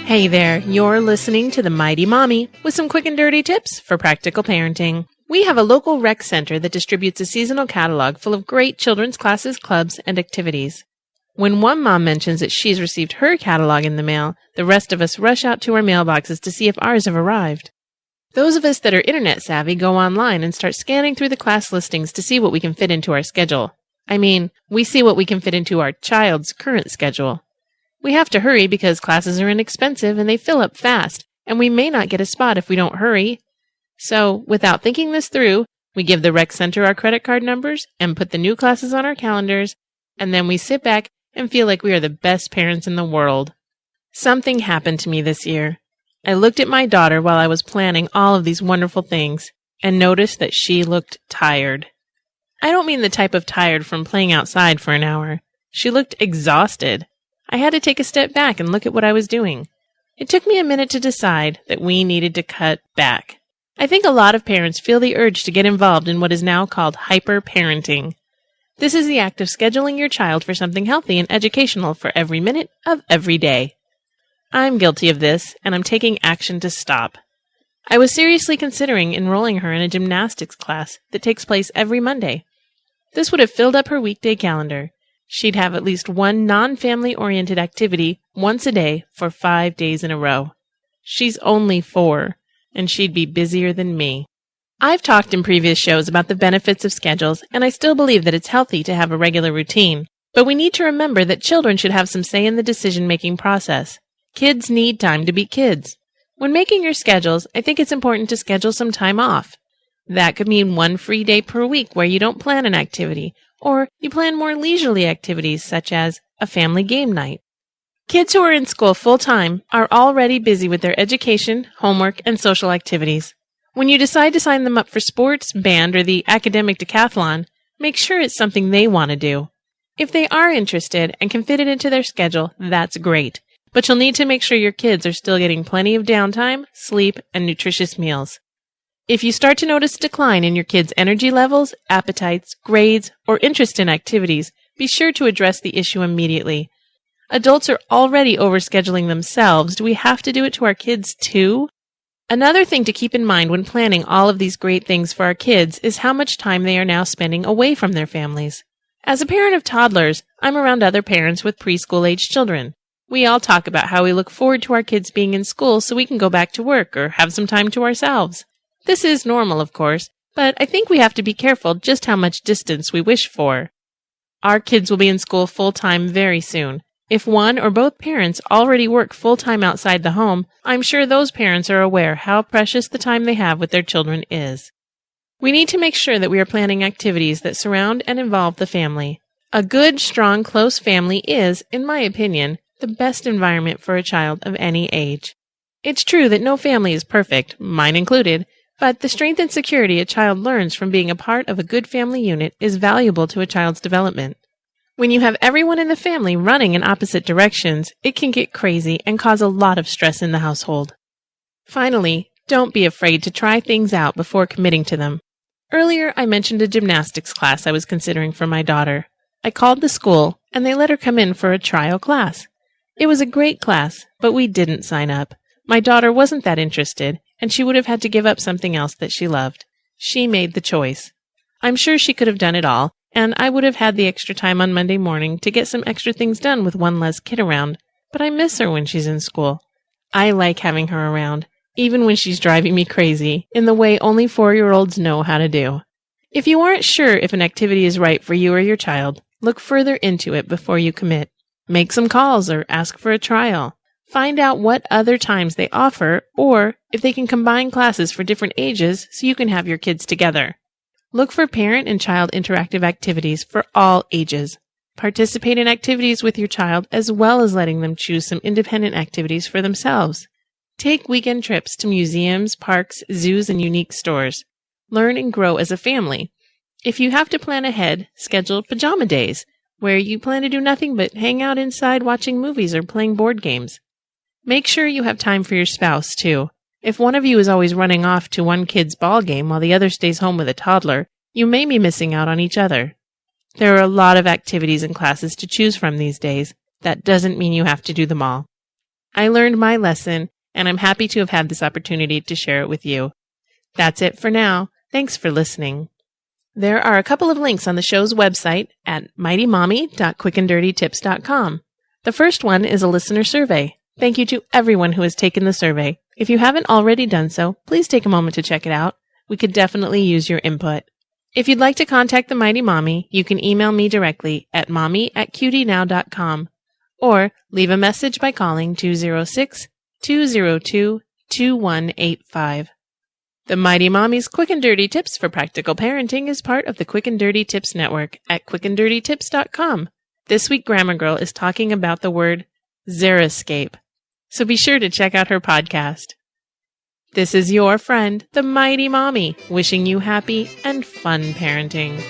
Hey there, you're listening to The Mighty Mommy with some quick and dirty tips for practical parenting. We have a local rec center that distributes a seasonal catalog full of great children's classes, clubs, and activities. When one mom mentions that she's received her catalog in the mail, the rest of us rush out to our mailboxes to see if ours have arrived. Those of us that are internet savvy go online and start scanning through the class listings to see what we can fit into our schedule. We see what we can fit into our child's current schedule. We have to hurry because classes are inexpensive and they fill up fast, and we may not get a spot if we don't hurry. So, without thinking this through, we give the rec center our credit card numbers and put the new classes on our calendars, and then we sit back and feel like we are the best parents in the world. Something happened to me this year. I looked at my daughter while I was planning all of these wonderful things and noticed that she looked tired. I don't mean the type of tired from playing outside for an hour. She looked exhausted. I had to take a step back and look at what I was doing. It took me a minute to decide that we needed to cut back. I think a lot of parents feel the urge to get involved in what is now called hyper-parenting. This is the act of scheduling your child for something healthy and educational for every minute of every day. I'm guilty of this, and I'm taking action to stop. I was seriously considering enrolling her in a gymnastics class that takes place every Monday. This would have filled up her weekday calendar. She'd have at least one non-family-oriented activity once a day for 5 days in a row. She's only 4, and she'd be busier than me. I've talked in previous shows about the benefits of schedules, and I still believe that it's healthy to have a regular routine. But we need to remember that children should have some say in the decision-making process. Kids need time to be kids. When making your schedules, I think it's important to schedule some time off. That could mean one free day per week where you don't plan an activity, or you plan more leisurely activities such as a family game night. Kids who are in school full-time are already busy with their education, homework, and social activities. When you decide to sign them up for sports, band, or the academic decathlon, make sure it's something they want to do. If they are interested and can fit it into their schedule, that's great. But you'll need to make sure your kids are still getting plenty of downtime, sleep, and nutritious meals. If you start to notice a decline in your kids' energy levels, appetites, grades, or interest in activities, be sure to address the issue immediately. Adults are already overscheduling themselves. Do we have to do it to our kids too? Another thing to keep in mind when planning all of these great things for our kids is how much time they are now spending away from their families. As a parent of toddlers, I'm around other parents with preschool-age children. We all talk about how we look forward to our kids being in school so we can go back to work or have some time to ourselves. This is normal, of course, but I think we have to be careful just how much distance we wish for. Our kids will be in school full-time very soon. If one or both parents already work full-time outside the home, I'm sure those parents are aware how precious the time they have with their children is. We need to make sure that we are planning activities that surround and involve the family. A good, strong, close family is, in my opinion, the best environment for a child of any age. It's true that no family is perfect, mine included, but the strength and security a child learns from being a part of a good family unit is valuable to a child's development. When you have everyone in the family running in opposite directions, it can get crazy and cause a lot of stress in the household. Finally, don't be afraid to try things out before committing to them. Earlier, I mentioned a gymnastics class I was considering for my daughter. I called the school, and they let her come in for a trial class. It was a great class, but we didn't sign up. My daughter wasn't that interested, and she would have had to give up something else that she loved. She made the choice. I'm sure she could have done it all, and I would have had the extra time on Monday morning to get some extra things done with one less kid around, but I miss her when she's in school. I like having her around, even when she's driving me crazy, in the way only 4-year-olds know how to do. If you aren't sure if an activity is right for you or your child, look further into it before you commit. Make some calls or ask for a trial. Find out what other times they offer, or if they can combine classes for different ages so you can have your kids together. Look for parent and child interactive activities for all ages. Participate in activities with your child as well as letting them choose some independent activities for themselves. Take weekend trips to museums, parks, zoos, and unique stores. Learn and grow as a family. If you have to plan ahead, schedule pajama days, where you plan to do nothing but hang out inside watching movies or playing board games. Make sure you have time for your spouse, too. If one of you is always running off to one kid's ball game while the other stays home with a toddler, you may be missing out on each other. There are a lot of activities and classes to choose from these days. That doesn't mean you have to do them all. I learned my lesson, and I'm happy to have had this opportunity to share it with you. That's it for now. Thanks for listening. There are a couple of links on the show's website at mightymommy.quickanddirtytips.com. The first one is a listener survey. Thank you to everyone who has taken the survey. If you haven't already done so, please take a moment to check it out. We could definitely use your input. If you'd like to contact the Mighty Mommy, you can email me directly at mommy@qtnow.com or leave a message by calling 206-202-2185. The Mighty Mommy's Quick and Dirty Tips for Practical Parenting is part of the Quick and Dirty Tips Network at quickanddirtytips.com. This week, Grammar Girl is talking about the word xeriscape, so be sure to check out her podcast. This is your friend, the Mighty Mommy, wishing you happy and fun parenting.